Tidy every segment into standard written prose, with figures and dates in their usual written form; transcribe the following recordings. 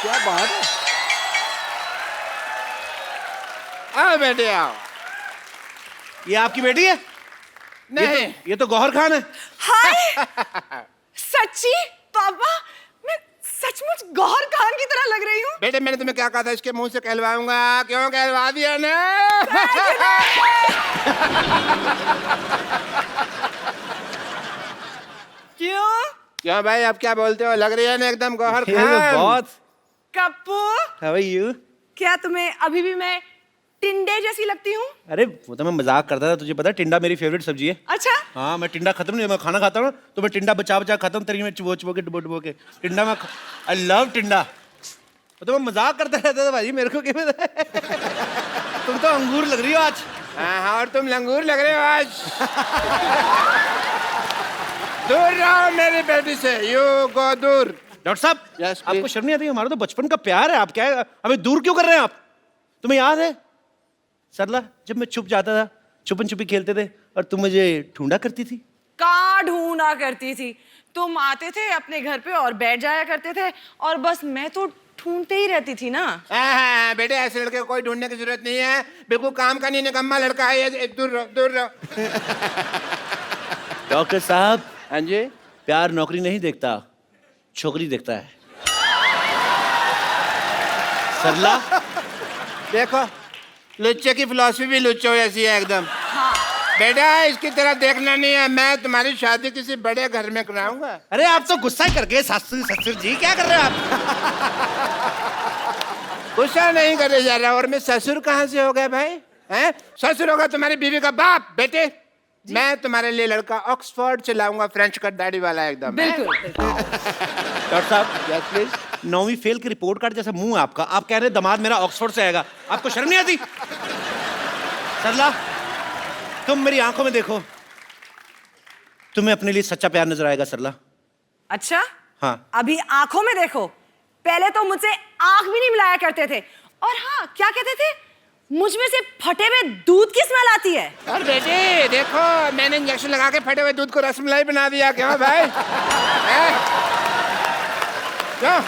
क्या बात है। आओ बेटे आओ। ये आपकी बेटी है? नहीं, ये तो गौहर खान है। हाय सच्ची पापा, मैं सचमुच गौहर खान की तरह लग रही हूँ। बेटे मैंने तुम्हें क्या कहा था, इसके मुंह से कहलवाऊंगा। क्यों कहलवा दिया ना? क्यों? क्यों भाई, अब क्या बोलते हो? लग रही है ना एकदम गौहर खान। बहुत। Kappu, How are you? क्या तुम्हें अभी भी मैं टिंडे जैसी लगती हूँ? अरे वो तो मैं मजाक करता था, तुझे पता है टिंडा मेरी फेवरेट सब्जी है। अच्छा। हाँ, मैं टिंडा खत्म नहीं, मैं खाना खाता हूँ तो मैं टिंडा बचा बचा खाता हूँ, तेरी में चुबो चुबो के डुबो डुबो के टिंडा में। आई लव टिंडा। तो मैं मजाक करता रहता था भाई, मेरे को क्या पता है। तुम तो अंगूर लग रही हो आज। हाँ, और तुम लंगूर लग रहे हो आज। दूर रहो मेरी बेटी से, यू गो दूर। डॉक्टर साहब, Yes, आपको please. शर्म नहीं आती? हमारा तो बचपन का प्यार है, आप क्या हमें दूर क्यों कर रहे हैं आप? तुम्हें याद है सरला, जब मैं छुप जाता था, छुपन छुपी खेलते थे और तुम मुझे ढूंढा करती थी? कहाँ ढूंढा करती थी? तुम आते थे अपने घर पे और बैठ जाया करते थे और बस मैं तो ढूंढते ही रहती थी ना। हाँ, बेटे ऐसे लड़के को कोई ढूंढने की जरूरत नहीं है, बिल्कुल काम का नहीं, निकम्मा लड़का है ये। दूर रहो, दूर रहो। डॉक्टर साहब, हाँ जी। प्यार नौकरी नहीं देखता, छोकरी देखता है। सरला, देखो लुच्चे की फिलॉसफी भी लुच्चो जैसी है एकदम। हाँ। बेटा इसकी तरह देखना नहीं है, मैं तुम्हारी शादी किसी बड़े घर में कराऊंगा। अरे आप तो गुस्सा ही कर गए ससुर ससुर जी, क्या कर रहे हो आप? गुस्सा नहीं करे जा रहा। और मैं ससुर कहाँ से हो गया भाई? हैं? ससुर होगा तुम्हारी बीवी का बाप। बेटे मैं तुम्हारे लिए लड़का ऑक्सफोर्ड से लाऊंगा, फ्रेंच कट दाढ़ी वाला एकदम। बिल्कुल। डॉक्टर साहब, यस प्लीज। 9वीं फेल की रिपोर्ट कार्ड जैसा मुंह है आपका, आप कह रहे हैं दामाद मेरा ऑक्सफोर्ड से आएगा, आपको शर्म नहीं आती? सरला, तुम मेरी आंखों में देखो, तुम्हें अपने लिए सच्चा प्यार नजर आएगा सरला। अच्छा हाँ। अभी आंखों में देखो, पहले तो मुझसे आंख भी नहीं मिलाया करते थे। और हाँ, क्या कहते थे, मुझ में से फटे हुए दूध की स्मेल आती है। और बेटे देखो मैंने इंजेक्शन लगा के फटे हुए दूध को रसमलाई बना दिया। क्यों भाई? हैं? क्यों?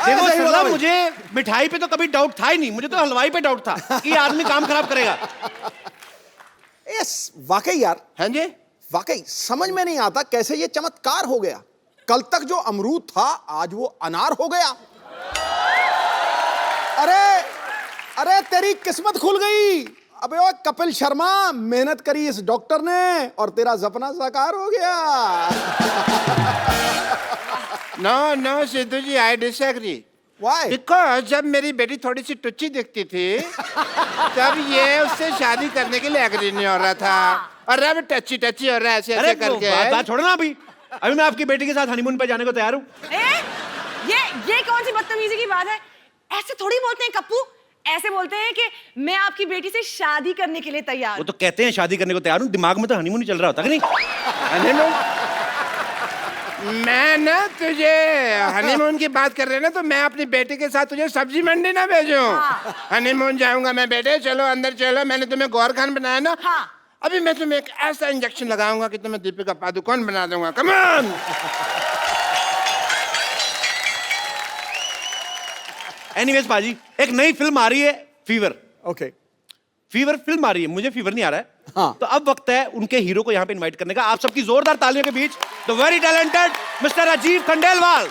देखो सरला, मुझे मिठाई पे तो कभी डाउट था ही नहीं, मुझे तो हलवाई पे डाउट था कि ये आदमी काम खराब करेगा। यस वाकई यार, हाँ जी। वाकई समझ में नहीं आता कैसे ये चमत्कार हो गया। कल तक जो अमरूद था आज वो अनार हो गया। अरे अरे तेरी किस्मत खुल गई। अबे ओ कपिल शर्मा, मेहनत करी इस डॉक्टर ने और तेरा सपना साकार हो गया। No no Sidhu ji, I disagree. Why? Because जब मेरी बेटी थोड़ी सी टुच्ची दिखती थी तब ये उससे शादी करने के लिए एग्री नहीं हो रहा था, और अब टच्ची टच्ची हो रहा है ऐसे ऐसे करके। बात छोड़ो ना अभी मैं आपकी बेटी के साथ हनीमून पे जाने को तैयार हूँ। ये कौन सी बदतमीजी की बात है? ऐसे थोड़ी बोलते हैं कप्पू, ऐसे बोलते हैं कि मैं आपकी बेटी से शादी करने के लिए तैयार। वो तो कहते हैं शादी करने को तैयार हूँ, दिमाग में तो हनीमून ही चल रहा होता कि नहीं? हनीमून? मैं ना तुझे हनीमून की बात कर रहे ना, तो मैं अपनी बेटी के साथ तुझे सब्जी मंडी ना भेजूं। हाँ। हनीमून जाऊंगा मैं। बेटे चलो अंदर चलो, मैंने तुम्हें गौर खान बनाया ना। हाँ। अभी मैं तुम्हें एक ऐसा इंजेक्शन लगाऊंगा कि तुम्हें दीपिका पादुकोण बना दूंगा। Come on. एनीवेज पाजी, एक नई फिल्म आ रही है, फीवर। ओके फीवर फिल्म आ रही है, मुझे फीवर नहीं आ रहा है। हाँ। तो अब वक्त है उनके हीरो को यहाँ पे इनवाइट करने का। आप सबकी जोरदार तालियों के बीच the very talented mister Rajeev Khandelwal.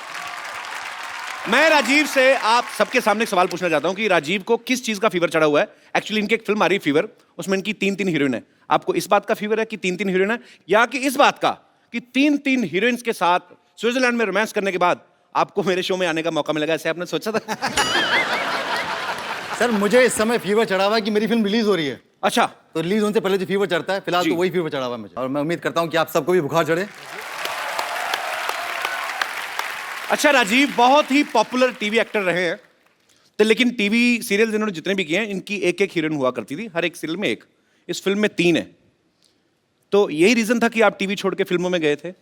मैं राजीव से आप सबके सामने एक सवाल पूछना चाहता हूँ कि राजीव को किस चीज का फीवर चढ़ा हुआ है। एक्चुअली इनकी एक फिल्म आ रही है फीवर, उसमें इनकी 3-3 हीरोइन है। आपको इस बात का फीवर है कि 3-3 हीरोइन है, या कि इस बात का कि 3-3 हीरोइंस के साथ स्विट्जरलैंड में रोमांस करने के बाद आपको मेरे शो में आने का मौका मिलेगा, ऐसे आपने सोचा था? सर मुझे इस समय फीवर चढ़ा हुआ है कि मेरी फिल्म रिलीज हो रही है, अच्छा, तो रिलीज होने से पहले जो फीवर चढ़ता है, फिलहाल तो वही फीवर चढ़ा हुआ है मुझे, और मैं उम्मीद करता हूँ कि आप सबको भी बुखार चढ़े। अच्छा राजीव बहुत ही पॉपुलर टीवी एक्टर रहे हैं, तो लेकिन टीवी सीरियल इन्होंने जितने भी किए हैं, इनकी एक एक हीरोइन हुआ करती थी, हर एक सीरियल में एक। इस फिल्म में 3 है, तो यही रीजन था कि आप टीवी छोड़ के फिल्मों में गए थे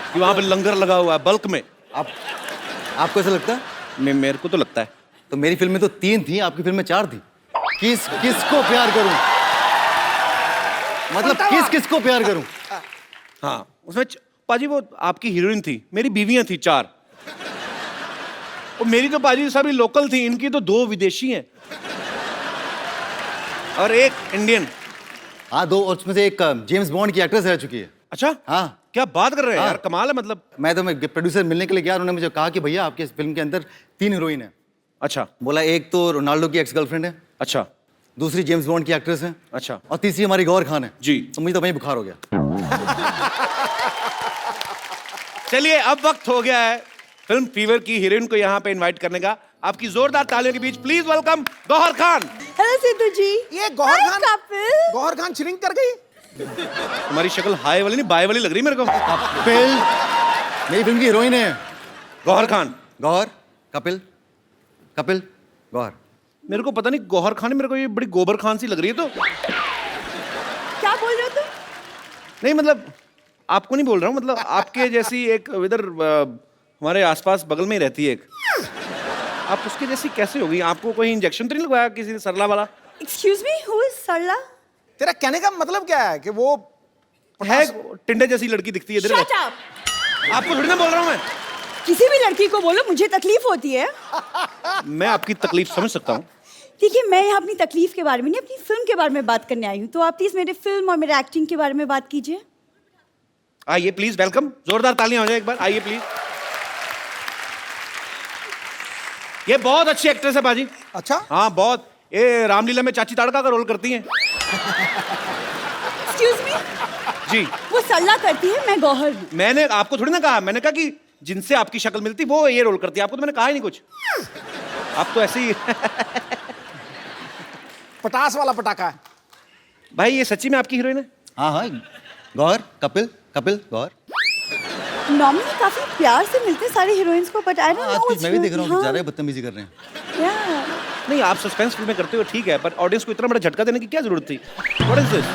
कि वहां पे लंगर लगा हुआ है बल्क में। आपको ऐसा लगता है? मेरे को तो लगता है। तो मेरी फिल्म में तो 3 थी, आपकी फिल्म में 4 थी। किसको प्यार करूं? मतलब किसको प्यार करूं? हाँ, उसमें पाजी वो आपकी हीरोइन थी, मेरी बीवियां थी 4। और मेरी तो पाजी सभी लोकल थी, इनकी तो 2 विदेशी हैं और एक इंडियन। हाँ 2, और उसमें से एक जेम्स बॉन्ड की एक्ट्रेस रह चुकी है। अच्छा, हाँ क्या बात कर रहे हैं हाँ। यार, कमाल है मतलब। मैं प्रोड्यूसर मिलने के लिए गया, उन्होंने मुझे कहा कि भैया आपके इस फिल्म के अंदर 3 हीरोइन है। अच्छा बोला एक तो रोनाल्डो की एक्स गर्लफ्रेंड है, अच्छा दूसरी जेम्स बॉन्ड की एक्ट्रेस है, अच्छा और तीसरी हमारी गौहर खान है। जी। तो मुझे तो वहीं बुखार हो गया। चलिए अब वक्त हो गया है फिल्म फीवर की हीरोइन को यहाँ पे इनवाइट करने का। आपकी जोरदार तालियों के बीच please welcome Gauhar Khan. Hello Sidhu ji. ये Gauhar Hi, Khan, couple. Gauhar Khan shrink कर गई। तुम्हारी शक्ल हाई वाली नहीं बाय वाली लग रही मेरे को। कपिल मेरी फिल्म की हीरोइन है। गौहर खान। गौहर, कपिल, कपिल, गौहर। मेरे को पता नहीं गौहर खान, मेरे को ये बड़ी गोबर खान सी लग रही है। तो क्या बोल रहे हो तुम? नहीं मतलब आपको नहीं बोल रहा हूँ, मतलब आपके जैसी एक इधर हमारे आसपास बगल में ही रहती है एक, आप उसके जैसी कैसे हो गई? आपको कोई इंजेक्शन तो नहीं लगवाया किसी ने सरला वाला? Excuse me, who is सरला? तेरा कहने का मतलब क्या है कि वो है टिंडे जैसी लड़की दिखती है इधर। Shut up. आपको थोड़ी ना बोल रहा हूँ मैं। किसी भी लड़की को बोलो मुझे तकलीफ होती है। मैं आपकी तकलीफ समझ सकता हूँ। देखिए मैं यहाँ अपनी तकलीफ के बारे में नहीं, अपनी फिल्म के बारे में बात करने आई हूँ, तो आप प्लीज मेरे फिल्म और मेरे एक्टिंग के बारे में बात कीजिए। आइए प्लीज, वेलकम, जोरदार तालियां हो जाए एक बार, आइए प्लीज। ये बहुत अच्छी एक्ट्रेस है बाजी। अच्छा, हाँ बहुत, ये रामलीला में चाची ताड़का का रोल करती हैं। Excuse me, जी वो सरला करती है, मैं गौहर हूँ। मैंने आपको थोड़ी ना कहा, मैंने कहा कि जिनसे आपकी शक्ल मिलती वो ये रोल करती है। आपको तो मैंने कहा ही नहीं कुछ, आप तो ऐसे ही पटास वाला पटाखा है। भाई ये सच्ची में आपकी हीरोइन है? हाँ हाँ, गौहर, कपिल, कपिल, गौहर। नॉर्मली काफी प्यार से मिलते हैं सारे हीरोइंस को, बट आई डोंट नो। मैं भी देख रहा हूँ कि ज़्यादा बदतमीजी कर रहे हैं। नहीं आप सस्पेंस फिल्में करते हो ठीक है, पर ऑडियंस को इतना बड़ा झटका देने की क्या जरूरत थी? What is this?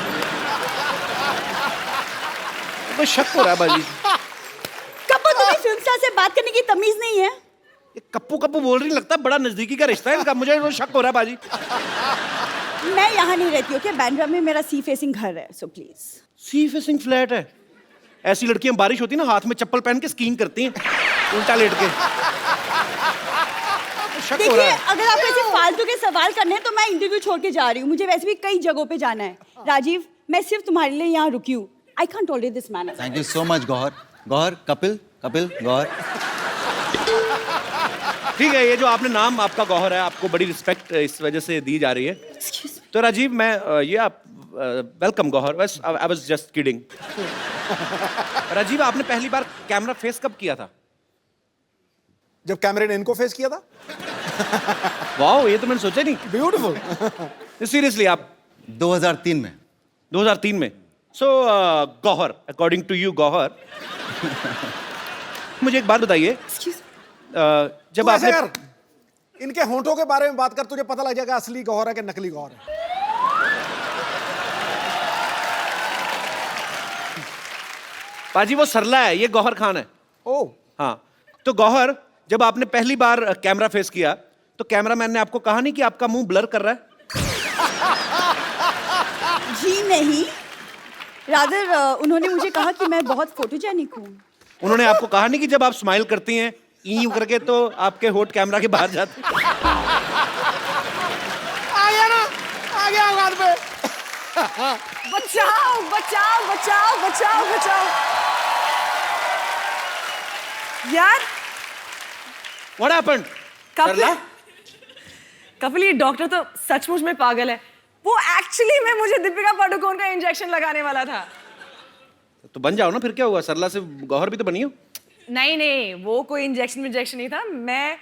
कोई शक हो रहा है बाजी। कब तुम्हें फिल्म स्टार से बात करने की तमीज नहीं है? ये कप्पू कप्पू बोल रही, लगता है बड़ा नजदीकी का रिश्ता है इनका, मुझे तो शक हो रहा है बाजी। मैं यहाँ नहीं रहती हूँ, क्या बैंड्रा में मेरा सी फेसिंग घर है, so please. Sea facing flat है? ऐसी लड़कियां बारिश होती है ना हाथ में चप्पल पहन के स्कीइंग करती हैं उल्टा लेट के। शक हो देखिए रहा है। अगर आप ऐसे फालतू के सवाल करने हैं तो मैं इंटरव्यू छोड़ के जा रही हूँ, मुझे वैसे भी कई जगहों पे जाना है। राजीव मैं सिर्फ तुम्हारे लिए यहाँ रुकी हूँ। I can't tolerate this man. Thank you so much Gauhar. Gauhar, Kapil, Kapil, Gauhar. ठीक है, ये जो आपने नाम आपका गौहर है, आपको बड़ी रिस्पेक्ट इस वजह से दी जा रही है। तो राजीव मैं ये आप वेलकम गौहर, बस I was just kidding. Rajiv आपने पहली बार कैमरा फेस कब किया था? जब कैमरे ने इनको फेस किया था। वाओ, ये तो मैंने सोचा नहीं। ब्यूटीफुल। सीरियसली आप 2003 में। 2003 में। So Gauhar, according to you Gauhar, मुझे एक बात बताइए, जब तू ऐसे आपने कर, इनके होंठों के बारे में बात कर, तुझे पता लग जाएगा असली गौहर है कि नकली गौहर है। पाजी वो सरला है, ये गौहर खान है। ओ, हाँ तो गौहर, जब आपने पहली बार कैमरा फेस किया तो कैमरामैन ने आपको कहा नहीं कि आपका मुंह ब्लर कर रहा है? जी नहीं, रादर उन्होंने मुझे कहा कि मैं बहुत फोटोजेनिक हूँ। उन्होंने आपको कहा नहीं कि जब आप स्माइल करती हैं यूं करके तो आपके होठ कैमरा के बाहर जाते हैं? आ गया ना, आ गया औकात पे। बचाओ बचाओ बचाओ बचाओ बचाओ यार। What happened? सरला? कपिल ये डॉक्टर तो सचमुच में पागल है। वो एक्चुअली में मुझे दीपिका पादुकोण का इंजेक्शन लगाने वाला था। तो बन जाओ ना, फिर क्या हुआ? सरला से गौहर भी तो बनी हो। नहीं नहीं, वो कोई इंजेक्शन नहीं था, मैं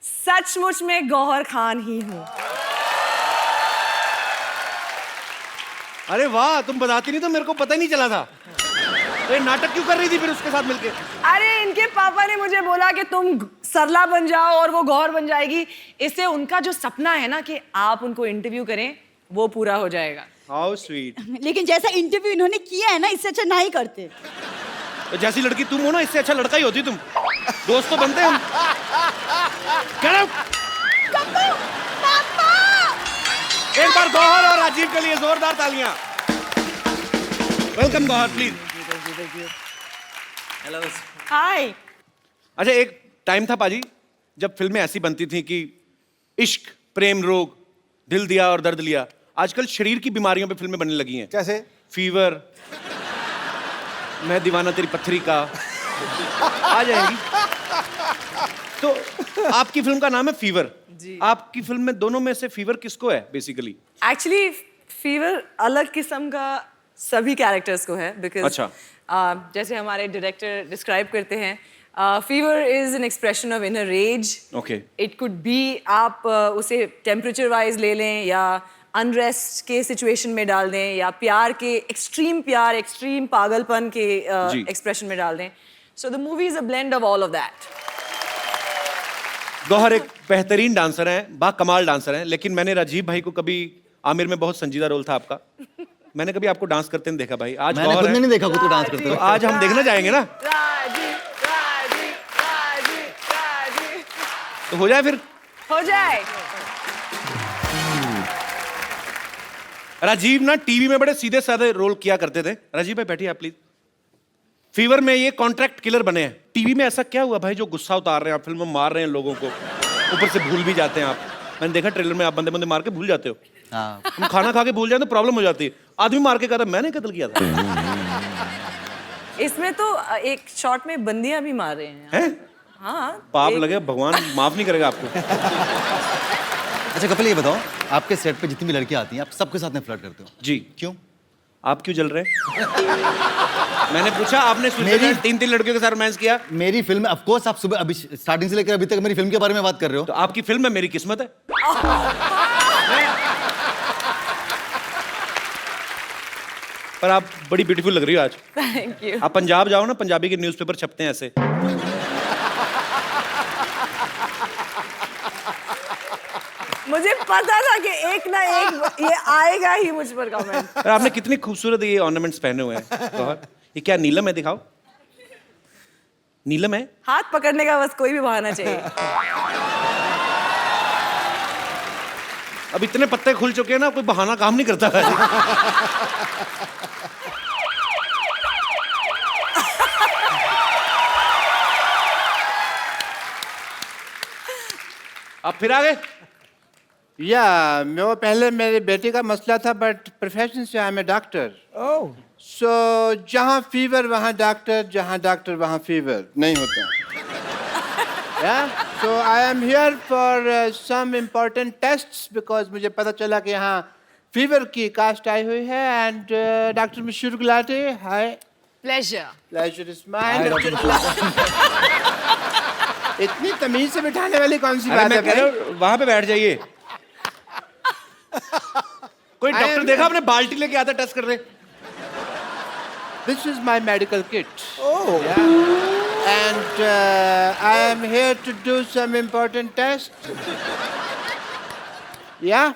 सचमुच में गौहर खान ही हूँ। अरे वाह, तुम बताती नहीं तो मेरे को पता ही नहीं चला था। तो ये नाटक क्यों कर रही थी फिर उसके साथ मिलके? अरे इनके पापा ने मुझे बोला कि तुम सरला बन जाओ और वो गौहर बन जाएगी, इससे उनका जो सपना है ना कि आप उनको इंटरव्यू करें वो पूरा हो जाएगा। How sweet. लेकिन जैसा इंटरव्यू इन्होंने किया है ना, इससे अच्छा ना ही करते। तो जैसी लड़की तुम हो ना, इससे अच्छा लड़का ही होती तुम। दोस्त तो बनते हम। Get out! एक बार गौहर और राजीव के लिए जोरदार तालियां। Welcome Gauhar, please. Hello. Hi. अच्छा एक टाइम था पाजी जब फिल्में ऐसी बनती थी कि इश्क, प्रेम रोग, दिल दिया और दर्द लिया, आजकल शरीर की बीमारियों पे फिल्में बनने लगी हैं। कैसे? फीवर, मैं दीवाना तेरी पत्थरी का, आ जाएंगी। तो आपकी फिल्म का नाम है फीवर। जी। आपकी फिल्म में दोनों में से फीवर किसको है बेसिकली? एक्चुअली फीवर अलग किस्म का सभी कैरेक्टर्स को है, बिकॉज अच्छा। जैसे हमारे डायरेक्टर डिस्क्राइब करते हैं, fever is an expression of inner rage. Okay. It could be आप उसे टेम्परेचर वाइज ले लें, या अनरेस्ट के सिचुएशन में डाल दें, या प्यार के एक्सट्रीम पागलपन के जी। एक्सप्रेशन में डाल दें। So the movie is a blend of all of that. Gauhar एक बेहतरीन डांसर हैं, बाकमाल डांसर हैं, लेकिन मैंने राजीव भाई को कभी, आमिर में बहुत संजीदा रोल था आपका, मैंने कभी आपको डांस करते नहीं देखा भाई। आज मैंने गौहर खुद है, नहीं देखा खुद को डांस करते तो हुए। आज हम देखने जाएंगे ना, तो हो जाए फिर। हो जाए। राजीव ना टीवी में बड़े सीधे साधे रोल किया करते थे। राजीव भाई बैठिए आप प्लीज। फीवर में ये कॉन्ट्रैक्ट किलर बने हैं। टीवी में ऐसा क्या हुआ भाई जो गुस्सा उतार रहे हैं आप, फिल्म में मार रहे हैं लोगों को, ऊपर से भूल भी जाते हैं आप। मैंने देखा ट्रेलर में आप बंदे बंदे मार के भूल जाते हो। हाँ। हम खाना खा के भूल जाए तो प्रॉब्लम हो जाती है। आदमी मार के कहता मैंने कत्ल किया था। इसमें तो एक शॉट में बंदियां भी मार रहे हैं। हैं? हाँ। पाप एक- लगे, भगवान माफ नहीं करेगा आपको। अच्छा कपिल, ये बताओ, आपके सेट पे जितनी भी लड़कियां आती हैं, आप सबके साथ में फ्लर्ट करते हो? जी। क्यों? आप क्यों जल रहे हैं? मैंने पूछा, आपने स्विट्जरलैंड 3 लड़कियों के साथ रोमांस किया, मेरी फिल्म में, ऑफ कोर्स, आप सुबह अभी स्टार्टिंग से लेकर अभी तक मेरी फिल्म के बारे में बात कर रहे हो। तो आपकी फिल्म में मेरी किस्मत है। पर आप बड़ी ब्यूटीफुल लग रही हो आज। Thank you. आप पंजाब जाओ ना, पंजाबी के न्यूज़पेपर छपते हैं ऐसे। मुझे पता था कि एक ना एक ये आएगा ही मुझ पर कमेंट। पर आपने कितनी खूबसूरत ये ऑर्नामेंट्स पहने हुए हैं गौहर। ये क्या नीलम है? दिखाओ। नीलम है? हाथ पकड़ने का बस कोई भी बहाना चाहिए। अब इतने पत्ते खुल चुके हैं ना, कोई बहाना काम नहीं करता है। आप फिर आ गए? या वो पहले मेरे बेटे का मसला था, बट प्रोफेशन से आई एम ए डॉक्टर। ओह, सो जहाँ फीवर वहाँ डॉक्टर, जहाँ डॉक्टर वहाँ फीवर नहीं होता। Yeah so I am here for some important tests, because मुझे पता चला कि यहाँ फीवर की कास्ट आई हुई है। And doctor Mishur Gulati, hi. Pleasure. Pleasure is mine. इतनी तमीज से बिठाने वाली कौन सी अरे बात मैं है कह रहा भाई? हूं, वहां पे बैठ जाइए। कोई डॉक्टर देखा आपने बाल्टी लेके आता टेस्ट कर रहे। This is my medical kit. Oh. Yeah. And I am here to do some important tests. Yeah?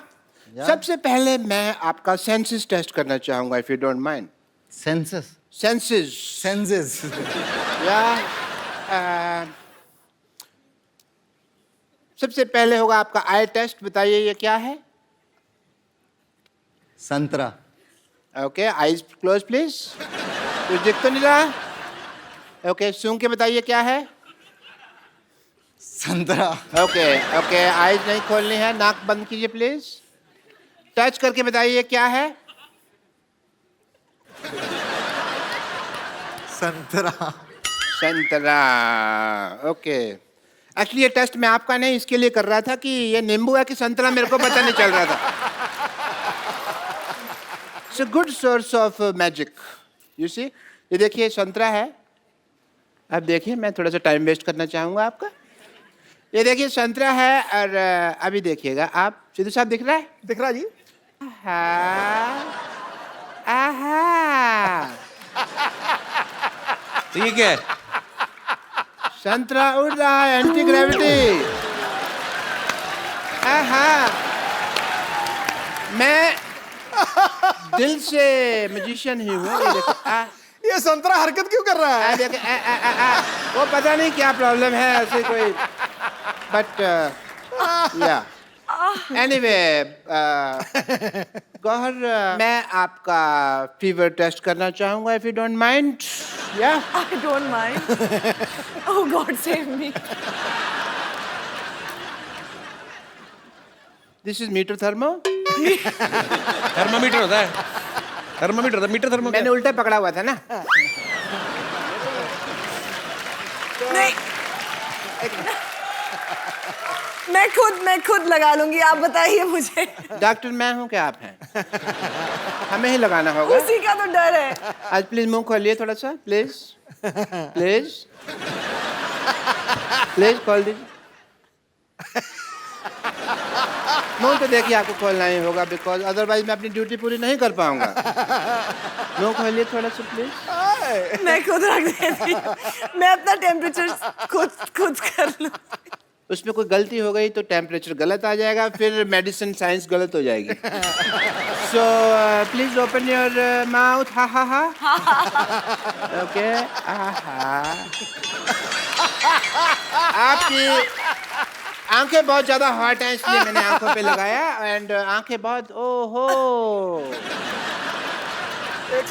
सबसे पहले मैं आपका सेंसेस टेस्ट करना चाहूंगा, if you don't mind. Census? Senses. Senses? Yeah. सबसे पहले होगा आपका आई टेस्ट। बताइए ये क्या है? संतरा। Okay, eyes close please. कुछ दिख तो नहीं रहा? ओके, सूंघ के बताइए क्या है? संतरा। ओके ओके, आईज नहीं खोलनी है, नाक बंद कीजिए प्लीज। टच करके बताइए क्या है? संतरा। संतरा। ओके, एक्चुअली ये टेस्ट मैं आपका नहीं इसके लिए कर रहा था कि ये नींबू है कि संतरा, मेरे को पता नहीं चल रहा था। It's a good source of magic, you see. ये देखिए संतरा है। अब देखिए, मैं थोड़ा सा टाइम वेस्ट करना चाहूंगा आपका। ये देखिए संतरा है, और अभी देखिएगा आप। सिद्धू साहब दिख रहा है? दिख रहा जी? आहा, तो ये क्या है? संतरा उड़ रहा है, एंटी ग्रेविटी। आहा, मैं दिल से मैजिशियन ही हूँ। ये देखो, ये संतरा हरकत क्यों कर रहा है? देखो, वो पता नहीं क्या प्रॉब्लम है, ऐसे कोई, बट या एनीवे, गौहर, मैं आपका फीवर टेस्ट करना चाहूंगा, इफ यू डोंट माइंड। या I don't mind. Oh God, save me. This is meter thermo. Thermometer होता है, थर्मामीटर होता है, मीटर थर्मो मैंने उल्टा पकड़ा हुआ था ना। नहीं, मैं खुद लगा लूंगी, आप बताइए मुझे। डॉक्टर मैं हूँ क्या आप हैं? हमें ही लगाना होगा। उसी का तो डर है। आज प्लीज मुंह खोलिए थोड़ा सा, प्लीज प्लीज प्लीज खोल दीजिए। मुंह तो देखिए आपको खोलना ही होगा, बिकॉज अदरवाइज मैं अपनी ड्यूटी पूरी नहीं कर पाऊंगा। मुंह खोलिए थोड़ा सा प्लीज। मैं खुद रख देती हूँ। मैं अपना टेम्परेचर खुद कर लूँ। उसमें कोई गलती हो गई तो टेम्परेचर गलत आ जाएगा, फिर मेडिसिन साइंस गलत हो जाएगी। So please open your mouth. हा हा हा। ओके। आपकी आंखें बहुत ज्यादा हॉट हैं, इसलिए मैंने आंखों पे लगाया। एंड आंखें बहुत, ओहो,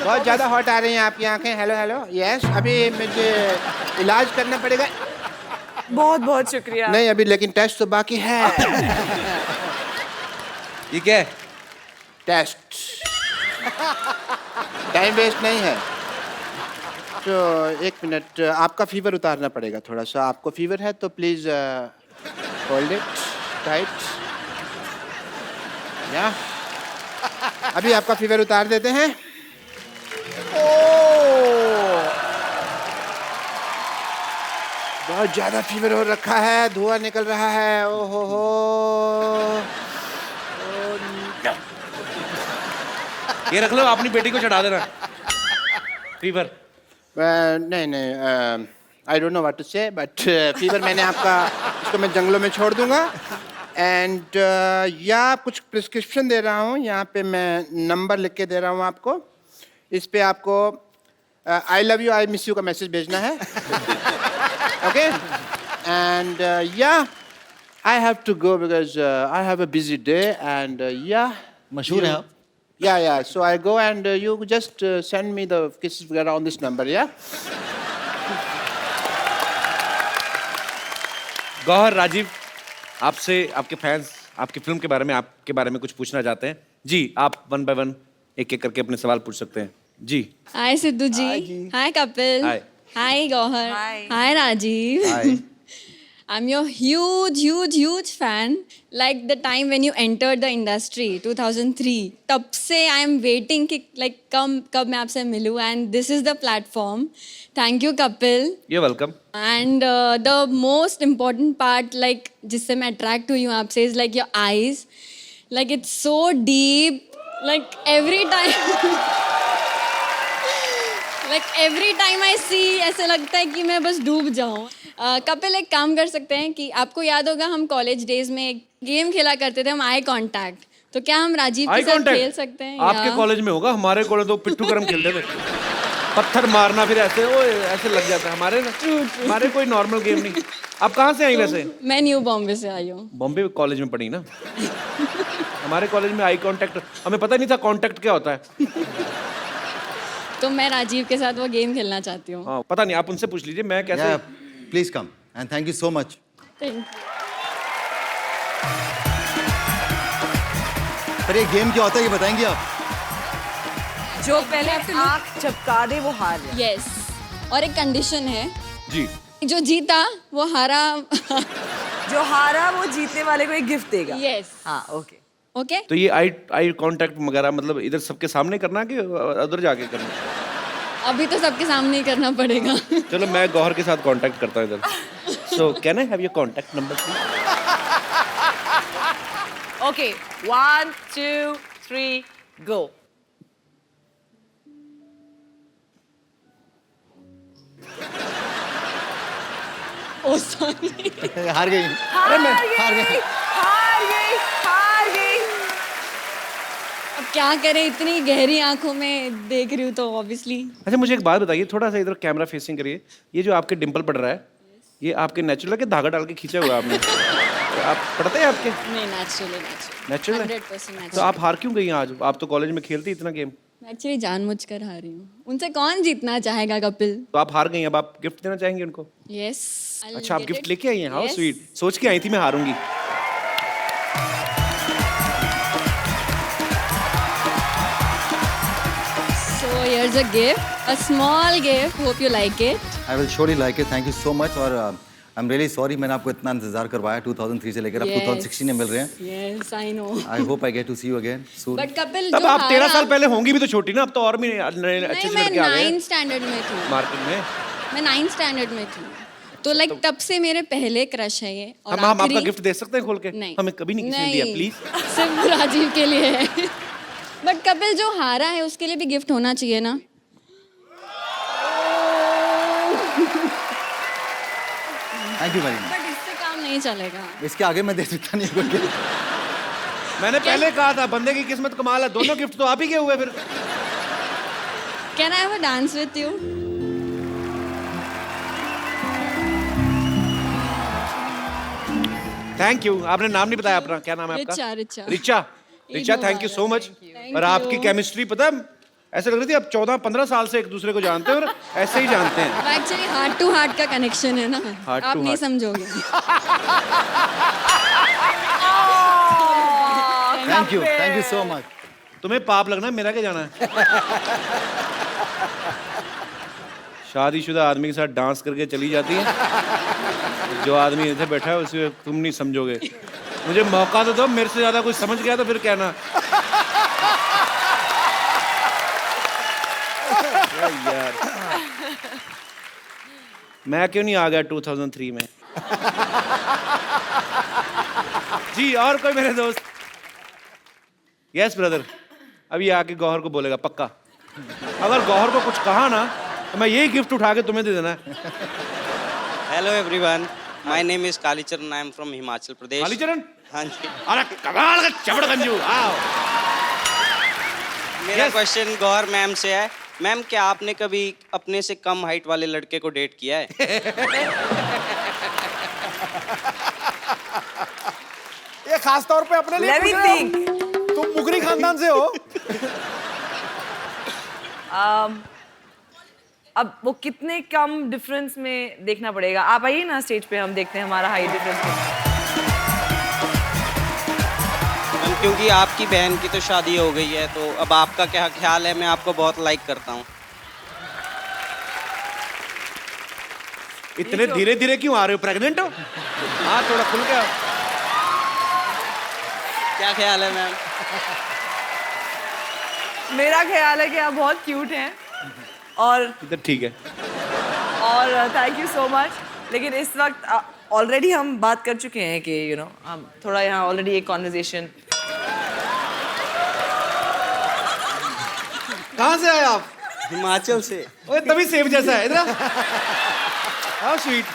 बहुत ज्यादा हॉट आ रही हैं आपकी आंखें। Hello hello, yes. अभी मुझे इलाज करना पड़ेगा। बहुत बहुत शुक्रिया। नहीं अभी, लेकिन टेस्ट तो बाकी है। ये क्या है? टेस्ट, टाइम वेस्ट नहीं है। तो एक मिनट, आपका फीवर उतारना पड़ेगा थोड़ा सा। आपको फीवर है तो प्लीज होल्ड इट टाइट। या अभी आपका फीवर उतार देते हैं। बहुत ज्यादा फीवर हो रखा है, धुआं निकल रहा है। ओहो हो। ये रख लो, अपनी बेटी को चढ़ा देना। फीवर। नहीं नहीं, I don't know what to say, but fever मैंने आपका, इसको मैं जंगलों में छोड़ दूंगा। एंड या कुछ प्रिस्क्रिप्शन दे रहा हूँ, यहाँ पे मैं नंबर लिख के दे रहा हूँ आपको। इस पे आपको I love you, I miss you का मैसेज भेजना है। Okay. And yeah I have to go because I have a busy day. And yeah मशहूर हैं आप। yeah, so I go and you just send me the kisses on this number, yeah? Gauhar, Rajiv, आपसे आपके fans आपकी film के बारे में, आपके बारे में कुछ पूछना चाहते हैं। जी, आप वन बाय वन एक एक करके अपने सवाल पूछ सकते हैं। जी। हाय सिद्धू जी। हाय कपिल। हाय। हाय Gauhar. Hi. Hi Rajiv. Hi. I'm your huge fan. Like the time when you entered the industry, 2003. तब से I am waiting कि like कब मैं आपसे मिलूँ, and this is the platform. Thank you Kapil. You're welcome. And the most important part, like जिससे मैं attract हुई हूँ आपसे, is like your eyes. Like it's so deep. Like every time I see, ऐसे लगता है कि मैं बस डूब जाऊँ। कपिल, एक काम कर सकते हैं कि आपको याद होगा हम कॉलेज डेज में एक गेम खेला करते थे, हम आई कांटेक्ट। तो क्या हम राजीव के साथ खेल सकते हैं? आपके कॉलेज में होगा, हमारे कॉलेज तो पिट्ठू गरम खेलते थे। पत्थर मारना, फिर ऐसे ओए ऐसे लग जाता है। हमारे कोई नॉर्मल गेम नहीं। आप कहाँ से आई वैसे? मैं न्यू बॉम्बे से आई हूँ। बॉम्बे कॉलेज में पढ़ी ना। हमारे कॉलेज में आई कांटेक्ट, हमें पता नहीं था कांटेक्ट क्या होता है। तो मैं राजीव के साथ वो गेम खेलना चाहती हूँ। हाँ, पता नहीं, आप उनसे पूछ लीजिए मैं कैसे। Please come and thank you so much. Thank you. पर ये गेम क्या होता है ये बताएंगे आप? जो पहले आँख झपका दे वो हार जाए। Yes. और एक कंडीशन है, जी। जो जीता वो हारा। जो हारा वो जीतने वाले को एक गिफ्ट देगा। Yes. हाँ, ओके। ओके? तो ये आई कांटेक्ट वगैरह मतलब इधर सबके सामने करना कि उधर जाके करना? अभी तो सबके सामने ही करना पड़ेगा। चलो मैं गौहर के साथ कांटेक्ट करता हूँ इधर। So can I have your contact number please? Okay, 1 2 3 go. Oh sorry. हार गई। हार गई। अब क्या करें, इतनी गहरी आंखों में देख रही हूँ तो ऑब्वियसली। अच्छा मुझे एक बात बताइए, थोड़ा सा इधर कैमरा फेसिंग करिए। ये जो आपके डिंपल पड़ रहा है, ये आपके नेचुरल है कि धागा डाल के खींचा हुआ है आपने? तो आप पढ़ते हैं आपके? नहीं, नेचुरली नेचुरल है। 100% तो नेचुरल। आप हार क्यों गई आज? आप तो कॉलेज में खेलती इतना गेम। मैं एक्चुअली जानबूझकर हारी हूँ। उनसे कौन जीतना चाहेगा कपिल? तो आप हार गई, अब आप गिफ्ट देना चाहेंगे उनको? यस। अच्छा आप गिफ्ट लेके आई हैं? How sweet. सोच के आई थी मैं हारूंगी। there's a gift, a small gift. Hope you like it. I will surely like it. Thank you so much. और I'm really sorry मैंने आपको इतना इंतजार करवाया 2003 से लेकर अब 2016 में मिल रहे हैं. Yes, I know. I hope I get to see you again soon. But Kapil, तब जो आप 13 हारा- साल पहले होंगी भी तो छोटी ना, अब तो और भी अच्छे नहीं, अच्छे मैं लड़के आ गए 9th स्टैंडर्ड में थी. मार्केट में। मैं 9th स्टैंडर्ड में थी. तो लाइक तब से मेरे पहले क्रश है ये. और हम आपका आखिरी- गिफ्ट दे सकते हैं खोल के? नहीं. हमें कभी नहीं किसी ने दिया, प्लीज। सिर्फ राजीव के लिए है. बट कपिल जो हारा है उसके लिए भी गिफ्ट होना चाहिए ना. Thank you very much. But इससे काम नहीं चलेगा. इसके आगे मैं दे सकता नहीं कोई gift. मैंने पहले कहा था बंदे की किस्मत कमाल है, दोनों गिफ्ट तो आप ही के हुए फिर। Can I have a dance with you? Thank you. आपने नाम नहीं बताया अपना, क्या नाम है आपका? Richa, Richa. Richa, Richa, thank you so much. और आपकी केमिस्ट्री पता है ऐसे लग रही थी आप 14-15 साल से एक दूसरे को जानते हैं और ऐसे ही जानते हैं। एक्चुअली हार्ट टू हार्ट का कनेक्शन है ना. Heart आप to नहीं heart. समझोगे. Thank you so much. तुम्हें पाप लगना है, मेरा क्या जाना है? शादीशुदा आदमी के साथ डांस करके चली जाती है, जो आदमी इधर बैठा है उसे तुम नहीं समझोगे। मुझे मौका तो दो, मेरे से ज्यादा कोई समझ गया तो फिर कहना। यार मैं क्यों नहीं आ गया 2003 में? जी और कोई मेरे दोस्त? यस ब्रदर, अभी आके गौहर को बोलेगा पक्का। अगर गौहर को कुछ कहा ना तो मैं यही गिफ्ट उठा के तुम्हें दे देना है। Hello everyone, my name is Kalicharan, I am from Himachal Pradesh. Kalicharan? हाँ जी। अरे कमाल का चबड़गंजू, आओ। मेरा Yes. क्वेश्चन गौर मैम से है। मैम, क्या आपने कभी अपने से कम हाइट वाले लड़के को डेट किया है? ये खास तौर पे अपने लिए Let me पूछ रहे हो? think. तुम मुगरी खानदान से हो? अब वो कितने कम डिफरेंस में देखना पड़ेगा. आप आइए ना स्टेज पे, हम देखते हैं हमारा हाइट डिफरेंस. मैम, क्योंकि आपकी बहन की तो शादी हो गई है, तो अब आपका क्या ख्याल है? मैं आपको बहुत लाइक करता हूँ। इतने धीरे धीरे क्यों आ रहे हो? प्रेग्नेंट हो? हाँ थोड़ा खुल के आओ। क्या ख्याल है मैम? मेरा ख्याल है कि आप बहुत क्यूट हैं और इधर ठीक है। Thank you so much. लेकिन इस वक्त ऑलरेडी हम बात कर चुके हैं कि हम थोड़ा यहाँ ऑलरेडी एक कॉन्वर्जेशन. कहाँ से आए आप? हिमाचल से। ओए तभी सेब जैसा है इधर। How sweet.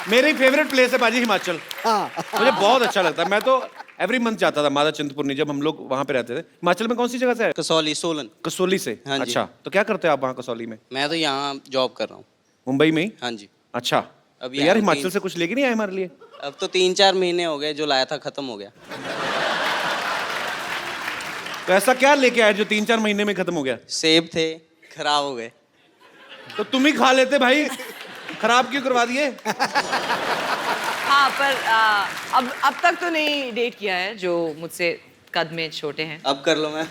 मेरी फेवरेट प्लेस है बाजी हिमाचल। मुझे बहुत अच्छा लगता है। मैं तो एवरी मंथ जाता था मादा चिंतपूर्णी, जब हम लोग वहाँ पे रहते थे। हिमाचल में कौन सी जगह से है? कसौली, सोलन। कसौली से? हाँ जी। अच्छा, तो क्या करते हो आप वहाँ कसौली में? मैं तो यहाँ जॉब कर रहा हूँ। मुंबई में ही? हाँ जी। अच्छा, अभी तो यार यहाँ हिमाचल तीन- से कुछ लेके नहीं आए हमारे लिए? अब तो 3-4 महीने हो गए, जो लाया था खत्म हो गया। तो ऐसा क्या लेके आए जो 3-4 महीने में खत्म हो गया? सेब थे, खराब हो गए। तो तुम ही खा लेते भाई, खराब क्यों करवा दिए? हाँ, पर अब तक तो नहीं डेट किया है जो मुझसे कद में छोटे हैं. अब कर लो मैम।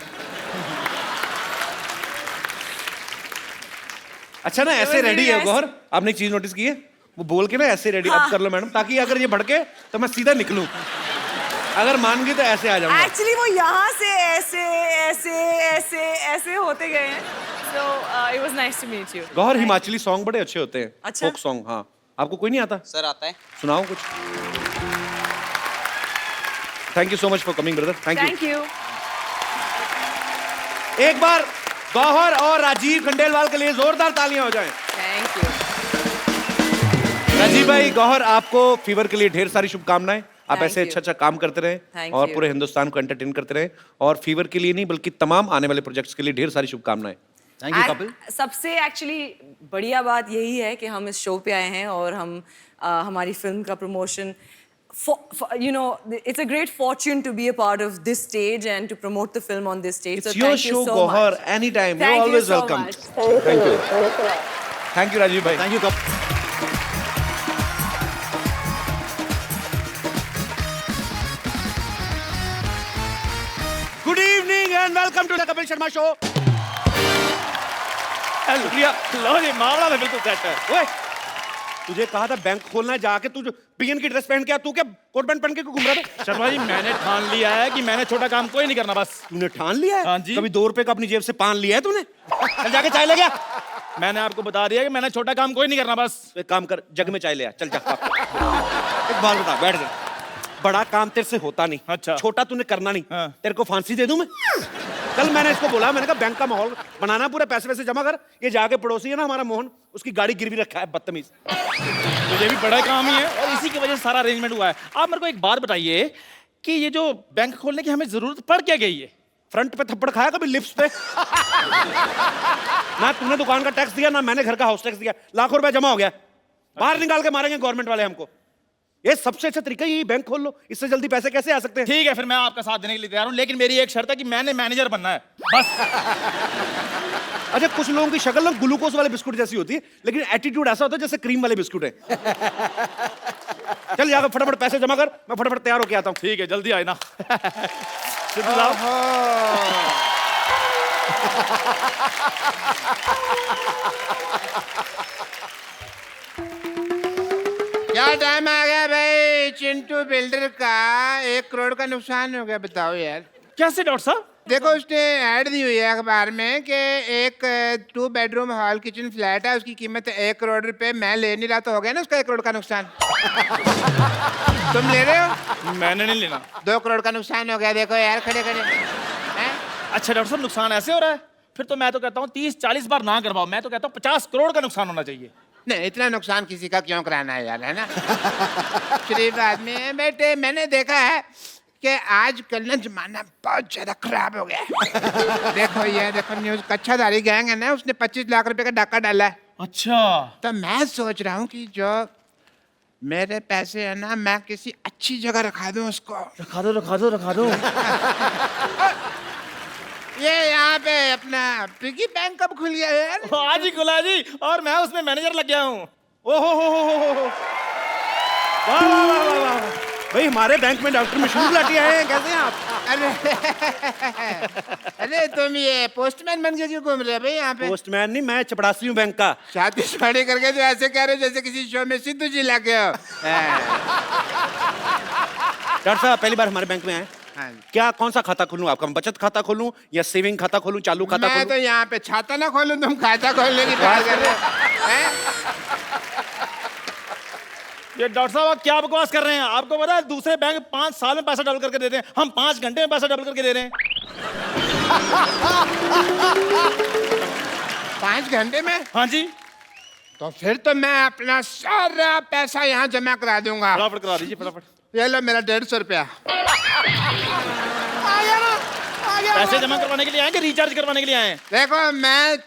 अच्छा ना ऐसे was रेडी really है nice. गौर, आपने एक चीज नोटिस की है? वो बोल के ना ऐसे रेडी अब कर लो मैडम, ताकि अगर ये भड़के तो मैं सीधा निकलूं। अगर मान गई तो ऐसे आ जाऊंगा। एक्चुअली वो यहाँ से ऐसे ऐसे ऐसे ऐसे होते गए हैं. So it was nice to meet you. Gauhar Himachali song बड़े अच्छे होते हैं। अच्छा? Folk song. हाँ, आपको कोई नहीं आता? सर आता है। सुनाओ कुछ। Thank you so much for coming brother. Thank thank you. You. एक बार गौहर और राजीव खंडेलवाल के लिए जोरदार तालियां हो जाएं। Thank you. राजीव भाई, गौहर, आपको फीवर के लिए ढेर सारी शुभकामनाएं। आप Thank ऐसे you. अच्छा अच्छा काम करते रहें Thank और you. पूरे हिंदुस्तान को एंटरटेन करते रहें। और फीवर के लिए नहीं बल्कि तमाम आने वाले प्रोजेक्ट्स के लिए ढेर सारी शुभकामनाएं। Thank you Kapil. सबसे एक्चुअली बढ़िया बात यही है कि हम इस शो पे आए हैं और हम हमारी फिल्म का promotion, you know, it's a great fortune to be a part of this stage and to promote the film on this stage. It's so your thank you show, so Gauhar. much. Anytime. Thank You're you always so welcome. much. Thank you. Thank you, Rajiv bhai. Thank you Kapil. Good evening and welcome to the Kapil Sharma Show. शुक्रिया। लो जी, मामला तो बिल्कुल set है। ओए, तुझे कहा था bank खोलना है, जाके तू जो पीएन की ड्रेस पहन के आ, तू क्या कोट पैंट पहन के घूम रहा था? शर्मा जी, मैंने ठान लिया है कि मैंने छोटा काम कोई नहीं करना बस। तूने ठान लिया है? हाँ जी। कभी 2 रुपए का अपनी जेब से पान लिया है तूने? चल जाके चाय ले गया। मैंने आपको बता दिया कि मैंने छोटा काम कोई नहीं करना बस। एक काम कर, जग में चाय ले आ, चल जा। एक बात बता, बैठ जा। बड़ा काम तेरे से होता नहीं, अच्छा। छोटा तूने करना नहीं। हाँ। तेरे को फांसी दे दूं मैं? कल मैंने इसको बोला, मैंने कहा बैंक का माहौल बनाना, पूरे पैसे वैसे जमा कर। ये जाके पड़ोसी है ना हमारा मोहन, उसकी गाड़ी गिरवी रखा है, बदतमीज। मुझे भी बड़ा काम ही है और इसी की वजह से सारा अरेंजमेंट हुआ है। आप मेरे को एक बात बताइए कि ये जो बैंक खोलने की हमें जरूरत पड़ क्या गई है? फ्रंट पे थप्पड़ खाया कभी लिप्स पे? ना तूने दुकान का टैक्स दिया, ना मैंने घर का हाउस टैक्स दिया। लाखों रुपए जमा हो गया, बाहर निकाल के मारेंगे गवर्नमेंट वाले हमको। ये सबसे अच्छा तरीका यही, बैंक खोल लो। इससे जल्दी पैसे कैसे आ सकते हैं? ठीक है, फिर मैं आपका साथ देने के लिए तैयार हूँ, लेकिन मेरी एक शर्त है कि मैंने मैनेजर बनना है बस। अच्छा, कुछ लोगों की शक्ल ना ग्लूकोज वाले बिस्कुट जैसी होती है, लेकिन एटीट्यूड ऐसा होता है जैसे क्रीम वाले बिस्कुट है। चल जाकर फटाफट पैसे जमा कर, मैं फटाफट तैयार होके आता हूँ। ठीक है, जल्दी आए ना। सिद्धू साहब, क्या टाइम आ गया भाई चिंटू बिल्डर का? 1 करोड़ का नुकसान हो गया, बताओ यार। कैसे डॉक्टर साहब? देखो, उसने ऐड दी हुई है अखबार में कि एक 2 बेडरूम हॉल किचन फ्लैट है, उसकी कीमत 1 करोड़ रुपए। मैं ले नहीं रहा तो हो गया ना उसका 1 करोड़ का नुकसान। तुम ले रहे हो? मैंने नहीं लेना। 2 करोड़ का नुकसान हो गया, देखो यार, खड़े खड़े हैं? अच्छा डॉक्टर साहब, नुकसान ऐसे हो रहा है? फिर तो मैं तो कहता हूँ 30-40 बार ना करवाओ। मैं तो कहता हूँ 50 करोड़ का नुकसान होना चाहिए। नहीं, इतना नुकसान किसी का क्यों कराना है यार, है ना? शरीफ आदमी है बेटे। मैंने देखा है कि आजकल ना जमाना बहुत ज्यादा खराब हो गया है। देखो ये देखो न्यूज, कच्छाधारी गैंग है ना, उसने 25 लाख रुपए का डाका डाला है। अच्छा, तो मैं सोच रहा हूँ कि जो मेरे पैसे है ना, मैं किसी अच्छी जगह रखा दूं उसको। रखा दो रखा दो रखा दो। ये यहाँ पे अपना पिगी बैंक कब खुल गया यार? आज ही खुला जी, और मैं उसमें मैनेजर लग गया हूँ। ओहो हो। वाह वाह वाह वाह वाह। भाई हमारे बैंक में डॉक्टर मशहूर लाठी आए हैं, कैसे हैं आप? अरे तुम ये पोस्टमैन बन के क्यों घूम रहे हो भाई यहाँ पे? पोस्टमैन नहीं, मैं चपड़ासी हूँ बैंक का। शादी शादी करके जो ऐसे कह रहे हो जैसे किसी शो में सिद्धू जी लगे हो। डॉक्टर साहब, पहली बार हमारे बैंक में आए, हाँ। क्या कौन सा खाता खोलूं आपका? बचत खाता खोलूं या सेविंग खाता खोलूं, चालू खाता मैं खोलूं? तो यहाँ पे छाता ना खोलूं, तुम खाता खोलने की बात कर रहे हो, हैं? ये डॉक्टर साहब, आप क्या बकवास कर रहे हैं? आपको पता है दूसरे बैंक 5 साल में पैसा डबल करके देते हैं, हम 5 घंटे में पैसा डबल करके दे रहे हैं। 5 घंटे में? हाँ जी। तो फिर तो मैं अपना सारा पैसा यहाँ जमा करा दूंगा। फटाफट करा दीजिए, फटाफट। ये लो मेरा 150 रुपया। पैसे जमा करवाने के लिए आए कि रिचार्ज करवाने के लिए आए हैं? देखो, मैं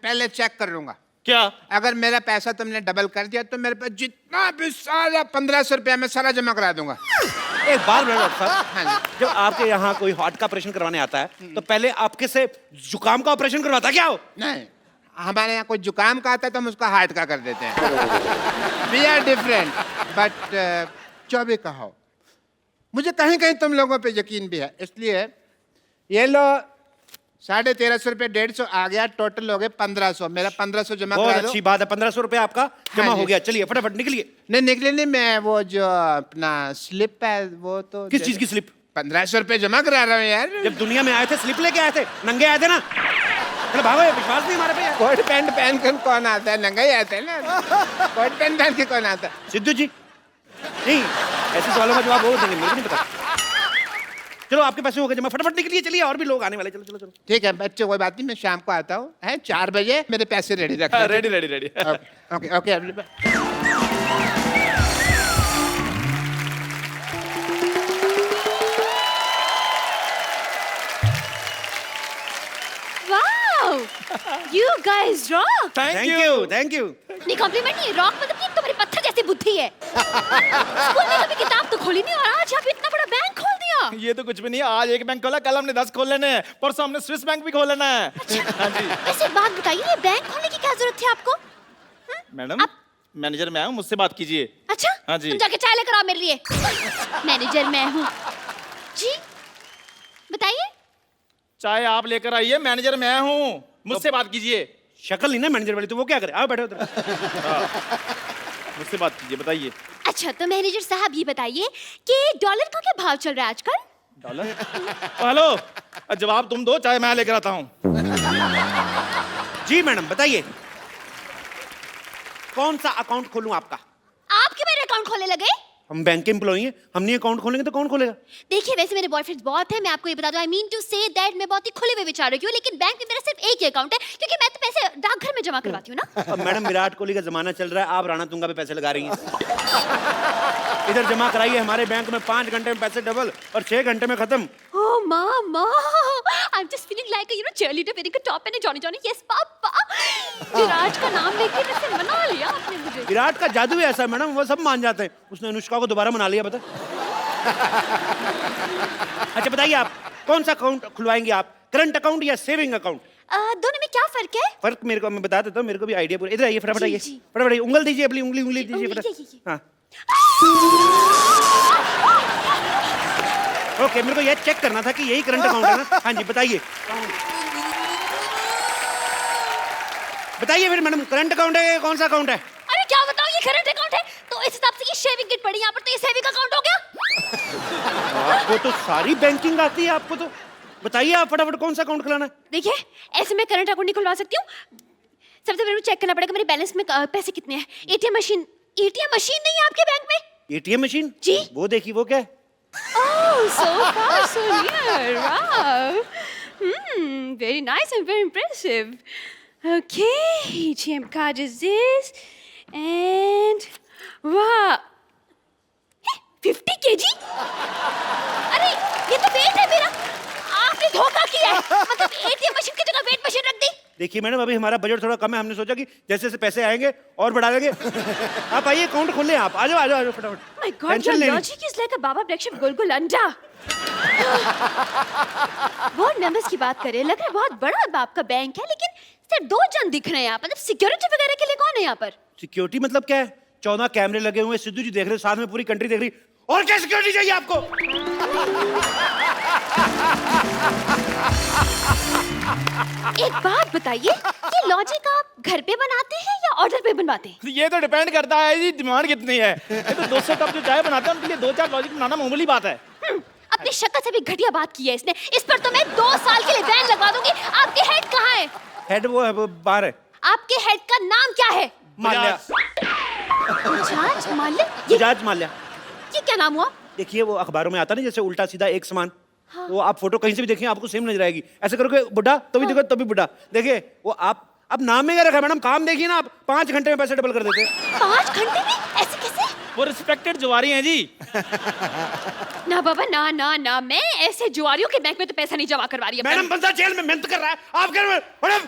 पहले चेक कर लूंगा। क्या? अगर मेरा पैसा तुमने डबल कर दिया तो मेरे पास जितना भी सारा 1500 रुपया मैं सारा जमा करा दूंगा। एक बार डॉक्टर साहब, हाँ जी। जब आपके यहाँ कोई हार्ट का ऑपरेशन करवाने आता है तो पहले आपके से जुकाम का ऑपरेशन करवाता क्या हो? नहीं, हमारे यहाँ कोई जुकाम का आता है तो हम उसका हार्ट का कर देते हैं। वी आर डिफरेंट, बट जो भी कहो, मुझे कहीं कहीं तुम लोगों पे यकीन भी है, इसलिए ये लो 1350 रुपये, 150 आ गया, टोटल हो गए 1500। मेरा 1500 जमा बहुत करा दो। अच्छी बात है, 1500 रुपए आपका जमा जी। हो गया। चलिए फटाफट निकलिए। नहीं निकले नहीं, मैं वो जो अपना स्लिप है वो तो किस चीज की स्लिप? 1500 रुपये जमा करा रहा हूँ यार। जब दुनिया में आए थे स्लिप लेके आए थे, नंगे आए थे ना। चलो भागो, ये विश्वास नहीं हमारे पे यार। कोट पैंट पहन कर कौन आता है? नंगा ही आता है ना। कोट पैंट पहन के कौन आता है? सिद्धू जी, नहीं ऐसे सवालों का जवाब वो देंगे, मुझे नहीं पता। चलो आपके पैसे हो गए जमा, फटाफट निकलिए। चलिए, और भी लोग आने वाले। चलो चलो चलो। ठीक है बच्चे, कोई बात नहीं, मैं शाम को आता हूँ, है 4 बजे मेरे पैसे रेडी रखना। Ready ready ready. Okay okay. Wow! You guys rock! Thank you. Thank you. नहीं कॉम्प्लीमेंट नहीं, रॉक मतलब कि तुम्हारी पत्थर जैसी बुद्धि है। स्कूल में कभी किताब तो खोली नहीं और आज यहाँ पे इतना बड़ा बैंक खोल दिया। ये तो कुछ भी नहीं है, आज एक बैंक खोला, कल हमने 10 खोल लेने हैं, परसों हमने स्विस बैंक भी खोल लेना है। हाँ जी। वैसे एक बात बताइए, ये बैंक खोलने की क्या जरूरत थी आपको? मैडम, मैनेजर मैं हूँ, मुझसे बात कीजिए। अच्छा, हाँ जी। तुम जाके चाय लेकर आओ मेरे लिए। मैनेजर मैं हूँ जी, बताइए। चाय आप लेकर आइए, मैनेजर मैं हूँ, मुझसे बात कीजिए। शक्ल नहीं ना मैनेजर वाली, तो वो क्या करे? आओ बैठो उधर। मुझसे बात कीजिए, बताइए। अच्छा तो मैनेजर साहब ये बताइए कि डॉलर का क्या भाव चल रहा है आजकल? डॉलर? हेलो, जवाब तुम दो, चाहे मैं लेकर आता हूँ। जी मैडम बताइए, कौन सा अकाउंट खोलूं आपका? आप क्यों मेरे अकाउंट खोलने लगे? हम बैंक के एम्प्लॉई हैं, हम नहीं अकाउंट खोलेंगे तो कौन खोलेगा? देखिए वैसे मेरे बॉयफ्रेंड्स बहुत है, मैं आपको ये बता दूं, I mean to say that मैं बहुत ही खुले हुए विचारों की हूँ, लेकिन बैंक में मेरा सिर्फ एक ही अकाउंट है क्योंकि मैं तो पैसे डाकघर में जमा करवाती हूँ ना। अब मैडम विराट कोहली का जमाना चल रहा है, आप राणा तुंगा पे पैसे लगा रही हैं। इधर जमा कराइए हमारे बैंक में, 5 घंटे में पैसे डबल और 6 घंटे में खत्म। Oh mama, I'm just feeling like a cheerleader wearing a top and a Johnny Johnny. Yes पापा। विराट का नाम लेके वैसे मना लिया आपने मुझे। विराट का जादू है ऐसा मैडम, वो सब मान जाते हैं। उसने अनुष्का को दोबारा मना लिया, पता? अच्छा बताइए आप कौन सा अकाउंट खुलवाएंगे आप, करंट अकाउंट या सेविंग अकाउंट? दोनों में क्या फर्क है? फर्क मेरे को मैं बता देता हूँ, मेरे को भी आइडिया पूरा। इधर आइए फटाफट, आइए जी। फटाफट आइए, उंगल दीजिए अपनी, उंगली दीजिए उंगली, फटाफट। ये। हाँ ओके, मेरे को ये चेक करना था कि यही करंट अकाउंट है ना? हाँ जी बताइए, बताइए फिर मैडम, करंट अकाउंट है कौन सा अकाउंट है? अरे क्या बताऊं, ये करंट अकाउंट है तो इस हिसाब से ये शेविंग किट पड़ी यहाँ पर, तो ये सेविंग अकाउंट हो गया। आपको तो सारी बैंकिंग आती है, आपको तो बताइए आप फटाफट कौन सा अकाउंट खुलाना है? देखिए ऐसे मैं करंट अकाउंट नहीं खुलवा सकती हूँ, सबसे पहले चेक करना पड़ेगा मेरे बैलेंस में पैसे कितने हैं। एटीएम मशीन नहीं है आपके बैंक में? एटीएम मशीन जी। वो देखिए, वो क्या है? Oh, so far, so near. Wow. Very nice and very impressive. Okay, ATM card is this. And wow. 50 kg? अरे ये तो वेट है मेरा। आपने धोखा किया है। मतलब ATM मशीन की जगह वेट मशीन रख दी। देखिए मैडम, अभी हमारा बजट थोड़ा कम है, हमने सोचा कि जैसे जैसे पैसे आएंगे और बढ़ा देंगे। आप आइए अकाउंट खोल लें, आप आ जाओ आ जाओ फटाफट। My God, your logic is like a Baba Black Sheep गुलगुल अंडा। बहुत मेंबर्स की बात करें, लग रहा है बहुत बड़ा आपका बैंक है, लेकिन सिर्फ 2 जन दिख रहे हैं यहाँ पर। मतलब सिक्योरिटी वगैरह के लिए कौन है यहाँ पर? सिक्योरिटी मतलब क्या है? 14 कैमरे लगे हुए, सिद्धू जी देख रहे, साथ में पूरी कंट्री देख रही, और क्या सिक्योरिटी चाहिए आपको? एक बात बताइए, ये लॉजिक आप घर पे बनाते हैं या ऑर्डर पे बनवाते हैं? ये तो डिपेंड करता है जी डिमांड कितनी है। ये तो 200 कप जो चाय बनाते हैं उनके लिए 2-4 लॉजिक बनाना मामूली बात है। अपनी शक्ल से भी घटिया बात की है इसने। इस पर तो मैं 2 साल के लिए बैन लगवा दूंगी। आपके हेड कहाँ है? हेड वो है, वो बाहर है। आपके हेड का नाम क्या है? माल्या। बजाज माल्या? बजाज माल्या। ये क्या नाम हुआ? देखिए वो अखबारों में आता नहीं, जैसे उल्टा सीधा एक समान। हाँ। वो आप फोटो कहीं से भी देखें आपको सेम नजर आएगी। ऐसे करोगे बुढ़ा तो भी देखो तभी बुढ़ा। देखिए वो आप अब नाम में क्या रखा है मैडम, काम देखिए ना आप, 5 घंटे में पैसे डबल कर देते हैं। 5 घंटे में? ऐसे कैसे? वो रिस्पेक्टेड जुआरी हैं जी। ना बाबा ना ना ना, मैं ऐसे जुआरियों के बैंक में तो पैसा नहीं जमा करवा रही। मैडम बंदा जेल में मेहनत कर रहा है, आप कह रहे हो मैडम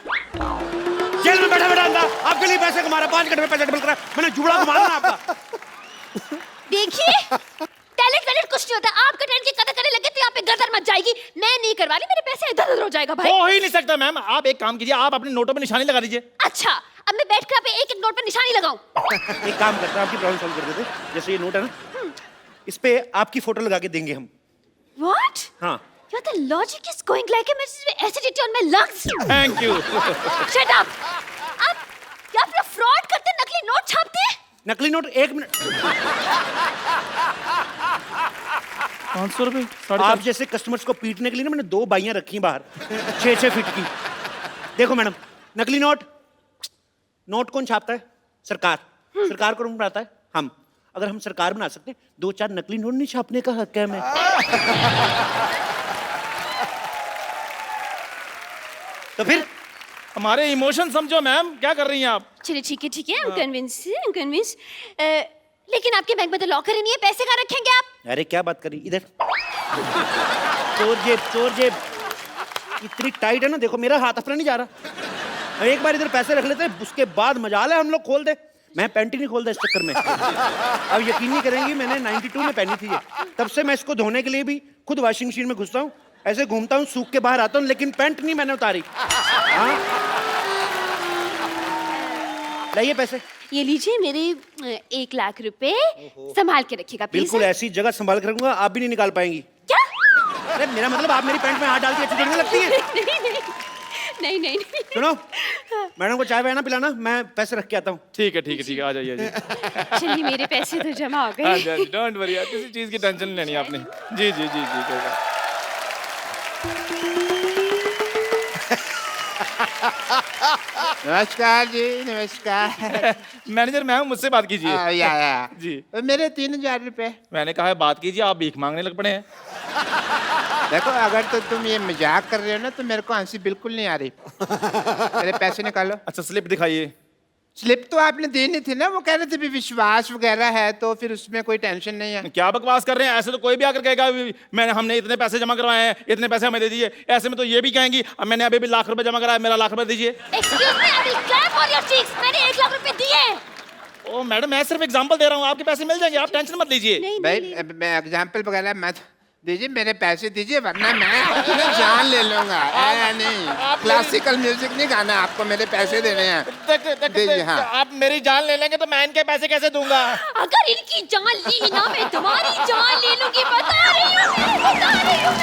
जेल में बैठा बैठा अंदर आपके लिए पैसे कमा रहा है, 5 घंटे में पैसे डबल कर रहा है। मैंने जुबड़ा घुमा ना आपका। देखिए टैलेंट कुछ नहीं होता। आपका टैलेंट की कदर करने लगे तो यहाँ पे गदर मच जाएगी। मैं नहीं करवा रही, मेरे पैसे इधर उधर हो जाएगा भाई। हो ही नहीं सकता मैम, आप एक काम कीजिए, आप अपने नोटों पे निशानी लगा दीजिए। अच्छा अब मैं बैठकर आप एक एक नोट पर निशानी लगाऊं? एक काम करते हैं, आपकी प्रॉब्लम सॉल्व कर देते हैं। जैसे ये नोट है ना, इस पे आपकी फोटो लगा के देंगे हम। What? हाँ। Your the logic is going like a acidity on my lungs. Thank you. Shut up. आप क्या फ्रॉड करते, नकली नोट छापते हैं? नकली नोट 1 मिनट। 500 रुपए? आप जैसे कस्टमर्स को पीटने के लिए ना मैंने 2 बाइयां रखी हैं बाहर, 6-6 फीट की। देखो मैडम, नकली नोट कौन छापता है? सरकार। सरकार कौन बनाता है? हम। अगर हम सरकार बना सकते हैं, 2-4 नकली नोट नहीं छापने का हक है हमें। तो फिर हमारे इमोशन समझो मैम, क्या कर रही हैं आप? चलिए ठीक है, I'm convinced. लेकिन आपके बैंक में तो लॉकर ही नहीं है, पैसे कहाँ रखेंगे आप? अरे क्या बात करी, इधर। चोर जेब इतनी टाइट है ना, देखो मेरा हाथ अपना नहीं जा रहा। एक बार इधर पैसे रख लेते हैं, उसके बाद मजाल है हम लोग खोल दे। मैं पैंट ही नहीं खोलता इस चक्कर में। अब यकीन नहीं करेंगी, मैंने 92 में पहनी थी ये, तब से मैं इसको धोने के लिए भी खुद वॉशिंग मशीन में घुसता हूँ, ऐसे घूमता हूँ, सूख के बाहर आता हूँ, लेकिन पैंट नहीं मैंने उतारी। हाँ लाइए पैसे। ये लीजिए मेरे 1 लाख रुपए, संभाल के रखिएगा प्लीज। बिल्कुल ऐसी जगह संभाल कर रखूंगा, आप भी नहीं निकाल पाएंगी। क्या? अरे मेरा मतलब आप मेरी पैंट में हाथ डाल के अच्छी देखने लगती है। नहीं नहीं नहीं सुनो, मैडम को चाय ना पिलाना, मैं पैसे रख के आता हूँ। ठीक है ठीक है ठीक है, आ जाइए जी। चलिए मेरे पैसे तो जमा हो हाँ गए। जी डोंट वरी, किसी चीज की टेंशन नहीं लेनी आपने। जी जी जी जी कोई बात। नमस्कार जी, नमस्कार। मैनेजर मैं हूँ, मुझसे बात कीजिए। या जी मेरे 3000 रुपए। मैंने कहा है बात कीजिए, आप भीख मांगने लग पड़े हैं। देखो, अगर तो तुम ये मजाक कर रहे हो ना तो मेरे को हंसी बिल्कुल नहीं आ रही। मेरे पैसे निकालो। अच्छा स्लिप दिखाइए। स्लिप तो आपने दी नहीं थी ना, वो कह रहे थे भी विश्वास वगैरह है तो फिर उसमें कोई टेंशन नहीं है। क्या बकवास कर रहे हैं? ऐसे तो कोई भी आकर कहेगा मैंने हमने इतने पैसे जमा करवाए हैं, इतने पैसे हमें दे दीजिए। ऐसे में तो ये भी कहेंगी अब मैंने अभी भी लाख रुपए जमा कराया, मेरा लाख रुपए दीजिए। Excuse me, I will clap on your cheeks. मैंने 1 लाख रुपए दिए। ओ मैडम, मैं सिर्फ एग्जांपल दे रहा हूँ, आपके पैसे मिल जाएंगे, आप टेंशन मत लीजिए। नहीं भाई नहीं मैं एग्जाम्पल वगैरह मत दीजिए, मेरे पैसे दीजिए वरना मैं अपनी जान ले लूंगा। नहीं, क्लासिकल म्यूजिक नहीं गाना, आपको मेरे पैसे देने हैं। दीजिए। हाँ, आप मेरी जान ले लेंगे तो मैं इनके पैसे कैसे दूंगा? अगर इनकी जान ली ना मैं तुम्हारी जान ले लूंगी, बता रही हूँ मैं, बता रही हूँ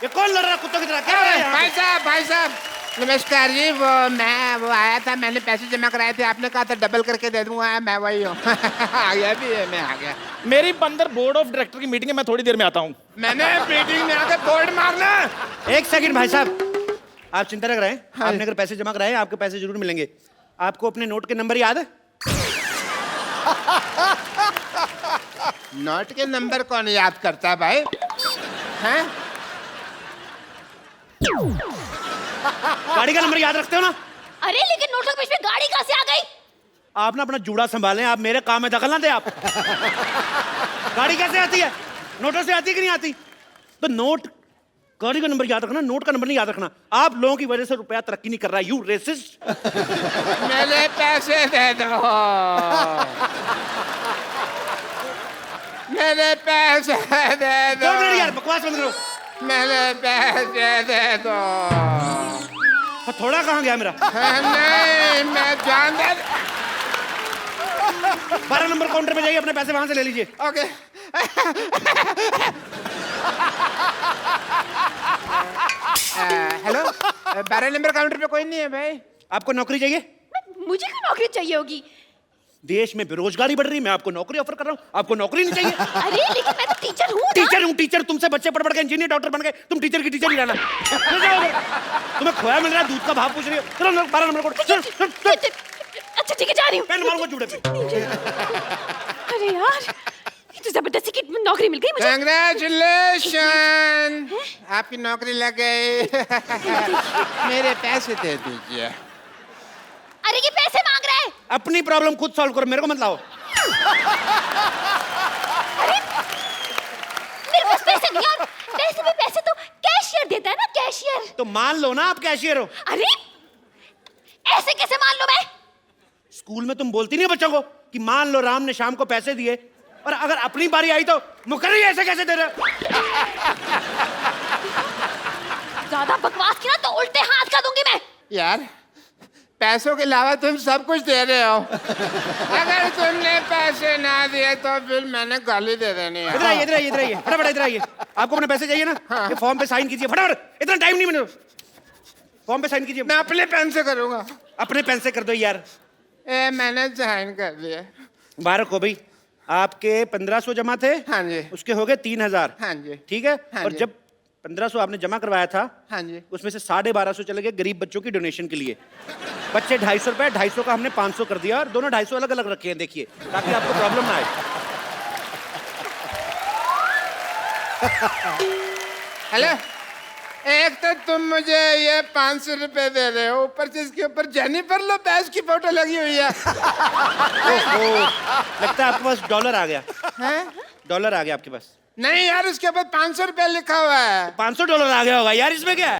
ये कौन लड़ रहा है कुत्तों की तरह? क्या हो रहा है यहाँ पे? भाई साहब नमस्कार जी। वो आया था, मैंने पैसे जमा कराए थे, आपने कहा था डबल करके दे दूंगा, मैं वही हूँ। आ गया भी है, मैं आ गया। मेरी अंदर बोर्ड ऑफ डायरेक्टर की मीटिंग है, मैं थोड़ी देर में आता हूँ। मैंने मीटिंग में आके बोर्ड मारना। एक सेकंड भाई साहब, आप चिंता न कराएं। आपने अगर पैसे जमा कराए, आपके पैसे जरूर मिलेंगे। आपको अपने नोट के नंबर याद है? नोट के नंबर कौन याद करता है भाई? हैं? गाड़ी का नंबर याद रखते हो ना? अरे लेकिन नोटों के बीच में गाड़ी कहाँ से आ गई? आप ना अपना जूड़ा संभालें, आप मेरे काम में दखल ना दे आप। गाड़ी कैसे आती है? नोटों से आती है कि नहीं आती? तो नोट, गाड़ी का नंबर याद रखना, नोट का नंबर नहीं याद रखना। आप लोगों की वजह से रुपया तरक्की नहीं कर रहा है, यू रेसिस्ट। मेरे पैसे दे दो। मेरे पैसे दे दो। 2 मिनट यार, बकवास बंद करो। मेरे पैसे दे दो। थोड़ा कहाँ गया मेरा? नहीं, मैं जान दे। 12 नंबर काउंटर पे जाइए, अपने पैसे वहां से ले लीजिए। ओके। हेलो, 12 नंबर काउंटर पे कोई नहीं है भाई। आपको नौकरी चाहिए? मुझे क्यों नौकरी चाहिए होगी? देश में बेरोजगारी बढ़ रही है, मैं आपको नौकरी ऑफर कर रहा हूँ, आपको नौकरी नहीं चाहिए? अरे लेकिन मैं तो टीचर हूँ ना। टीचर हूँ, टीचर तुमसे बच्चे पढ़ पढ़ के इंजीनियर डॉक्टर बन गए, तुम टीचर की टीचर ही रहना। तुम्हें खोया मिल रहा है, दूध का भाव पूछ रही हो। चलो 12 नंबर कोड। अच्छा ठीक है, जा रही हूँ। पेन मारूंगा जूड़े पे। अरे यार, ये तो जबरदस्ती की नौकरी मिल गई मुझे। कंग्रेचुलेशन, आपकी नौकरी लग गई। मेरे पैसे दे दीजिए। अरे ये पैसे मांग रहा है। अपनी प्रॉब्लम खुद सॉल्व करो, मेरे को मत लाओ। अरे मेरे पास पैसे नहीं यार, वैसे भी पैसे तो कैशियर देता है ना, कैशियर। तो मान लो ना आप कैशियर हो। अरे ऐसे कैसे मान लो मैं? स्कूल में तुम बोलती नहीं बच्चों को कि मान लो राम ने शाम को पैसे दिए, और अगर अपनी बारी आई तो मुकर्री ऐसे कैसे दे रहे हो? ज्यादा बकवास की ना तो उल्टे हाथ का दूंगी मैं। यार पैसों के अलावा तुम सब कुछ दे रहे हो। अगर तुमने पैसे ना दिए तो फिर मैंने गाली दे देनी है। इधर आइए, इधर आइए, इधर आइए, फटाफट इधर आइए। आपको अपने पैसे चाहिए ना? ये फॉर्म पे साइन कीजिए फटाफट, इतना टाइम नहीं मैंने। फॉर्म पे साइन कीजिए। मैं अपने पेन से करूंगा। अपने पेन से कर दो यार। मैंने साइन कर दिया। मुबारक हो भाई, आपके 1500 जमा थे। हाँ जी। उसके हो गए 3000। हाँ जी। ठीक है। हाँ और जी। जब 1500 आपने जमा करवाया था, हाँ जी। उसमें से 1250 चले गए गरीब बच्चों की डोनेशन के लिए। बच्चे 250 रुपए, 250 का हमने 500 कर दिया, और दोनों 250 अलग अलग रखे हैं, देखिए, ताकि आपको प्रॉब्लम ना आए। हेलो, एक तो तुम मुझे ये 500 रुपए दे रहे हो, ऊपर से इसके ऊपर जेनिफर लोपेज की फोटो लगी हुई है। लगता है आपके पास डॉलर आ गया। हैं? डॉलर आ गया आपके पास? नहीं यार, उसके ऊपर 500 रुपए लिखा हुआ है। $500 आ गया होगा यार, इसमें क्या है?